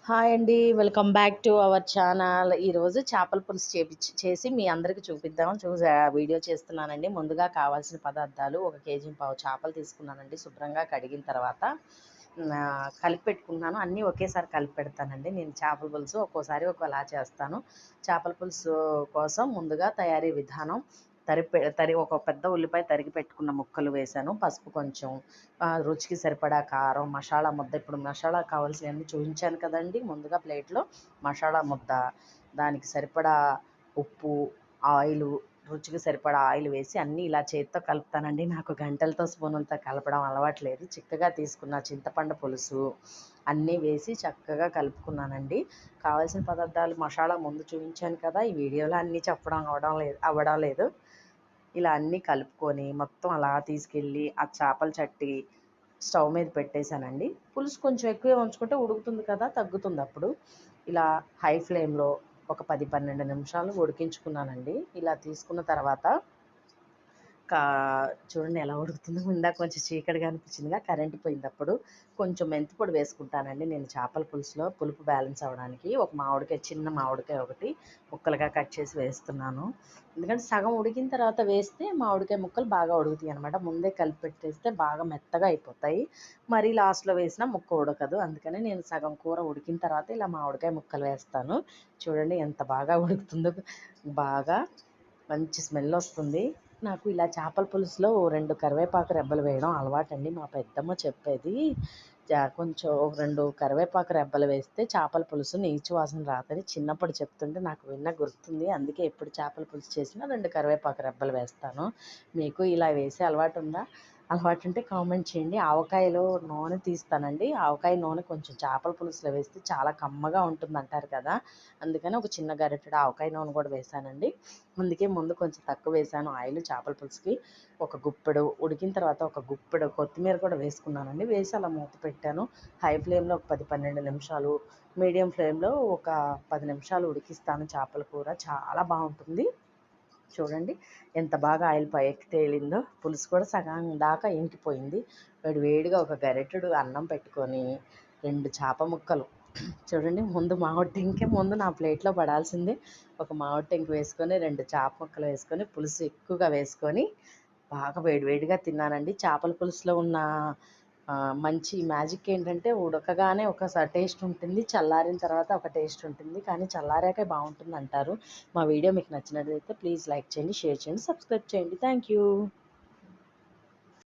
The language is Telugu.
హాయ్ అండి. Welcome back to our channel. ఈరోజు చేపల పులుసు చేసి మీ అందరికి చూపిద్దాం వీడియో చేస్తున్నానండి. ముందుగా కావాల్సిన పదార్థాలు 1 కేజీ పావు చేపలు తీసుకున్నానండి. శుభ్రంగా కడిగిన తర్వాత కలిపి పెట్టుకున్నాను. అన్నీ ఒకేసారి కలిపి పెడతానండి. నేను చేపల పులుసు ఒక్కోసారి ఒక్కోలా చేస్తాను. చేపల పులుసు కోసం ముందుగా తయారీ విధానం: ఒక పెద్ద ఉల్లిపాయ తరిగి పెట్టుకున్న ముక్కలు వేశాను. పసుపు కొంచెం, రుచికి సరిపడా కారం, మసాలా ముద్ద. ఇప్పుడు మసాలా కావాల్సినవన్నీ చూపించాను కదండి. ముందుగా ప్లేట్లో మసాలా ముద్ద, దానికి సరిపడా ఉప్పు, ఆయిలు, రుచికి సరిపడా ఆయిల్ వేసి అన్నీ ఇలా చేతితో కలుపుతానండి. నాకు గంటలతో స్పూనులతో కలపడం అలవాట్లేదు. చిక్కగా తీసుకున్న చింతపండు పులుసు అన్నీ వేసి చక్కగా కలుపుకున్నానండి. కావాల్సిన పదార్థాలు మసాలా ముందు చూపించాను కదా, ఈ వీడియోలో అన్నీ చెప్పడం అవ్వడం లేదు. ఇలా అన్నీ కలుపుకొని మొత్తం అలా తీసుకెళ్ళి ఆ చేపల చట్టి స్టవ్ మీద పెట్టేశానండి. పులుసు కొంచెం ఎక్కువే ఉంచుకుంటే ఉడుకుతుంది కదా, తగ్గుతుంది అప్పుడు. ఇలా హై ఫ్లేమ్లో ఒక 10-12 నిమిషాలు ఉడికించుకున్నానండి. ఇలా తీసుకున్న తర్వాత కా చూడండి ఎలా ఉడుకుతుందో. ఇందాక కొంచెం చీకటిగా అనిపించిందిగా, కరెంట్ పోయిందప్పుడు. కొంచెం మెంతి పొడి వేసుకుంటానండి నేను చేపల పులుసులో పులుపు బ్యాలెన్స్ అవ్వడానికి. ఒక మామిడికాయ, చిన్న మామిడికాయ ఒకటి ముక్కలుగా కట్ చేసి వేస్తున్నాను. ఎందుకంటే సగం ఉడికిన తర్వాత వేస్తే మామిడికాయ ముక్కలు బాగా ఉడుకుతాయి అనమాట. ముందే కలిపి పెట్టేస్తే బాగా మెత్తగా అయిపోతాయి. మరీ లాస్ట్లో వేసినా ముక్క ఉడకదు. అందుకని నేను సగం కూర ఉడికిన తర్వాత ఇలా మామిడికాయ ముక్కలు వేస్తాను. చూడండి ఎంత బాగా ఉడుకుతుందో. బాగా మంచి స్మెల్ వస్తుంది. నాకు ఇలా చేపల పులుసులో 2 కరివేపాకు రెబ్బలు వేయడం అలవాటండి. మా పెద్దమ్మ చెప్పేది. కొంచెం 2 కరివేపాకు రెబ్బలు వేస్తే చేపల పులుసు నీచు వాసన రాదని చిన్నప్పుడు చెప్తుంటే నాకు గుర్తుంది. అందుకే ఎప్పుడు చేపల పులుసు చేసినా 2 కరివేపాకు రెబ్బలు వేస్తాను. మీకు ఇలా వేసే అలవాటు ఉందా? అలవాటు ఉంటే కామెంట్ చేయండి. ఆవకాయలో నూనె తీస్తానండి. ఆవకాయ నూనె కొంచెం చేపల పులుసులో వేస్తే చాలా కమ్మగా ఉంటుంది అంటారు కదా, అందుకని ఒక చిన్న గరిటెడు ఆవకాయ నూనె కూడా వేసానండి. అందుకే ముందు కొంచెం తక్కువ వేసాను ఆయిల్ చేపల పులుసుకి. ఒక గుప్పెడు ఉడికిన తర్వాత ఒక గుప్పెడు కొత్తిమీర కూడా వేసుకున్నానండి. వేసి అలా మూత పెట్టాను. హై ఫ్లేమ్లో ఒక 10-12 నిమిషాలు, మీడియం ఫ్లేమ్లో ఒక 10 నిమిషాలు ఉడికిస్తాను. చేపల కూర చాలా బాగుంటుంది. చూడండి ఎంత బాగా ఆయిల్ పైకి తేలిందో. పులుసు కూడా సగం దాకా ఇంకిపోయింది. వేడిగా ఒక గరిటెడు అన్నం పెట్టుకొని 2 చేప ముక్కలు, చూడండి ముందు మామిడి టెంకే ముందు నా ప్లేట్లో పడాల్సిందే. ఒక మామిడి టెంక వేసుకొని 2 చేప ముక్కలు వేసుకొని పులుసు ఎక్కువగా వేసుకొని బాగా వేడిగా తిన్నానండి. చేపల పులుసులో ఉన్న మంచి మ్యాజిక్ ఏంటంటే ఉడకగానే ఒకసారి టేస్ట్ ఉంటుంది, చల్లారిన తర్వాత ఒక టేస్ట్ ఉంటుంది. కానీ చల్లారాకే బాగుంటుంది అంటారు. మా వీడియో మీకు నచ్చినట్లయితే ప్లీజ్ లైక్ చేయండి, షేర్ చేయండి, సబ్స్క్రైబ్ చేయండి. Thank you.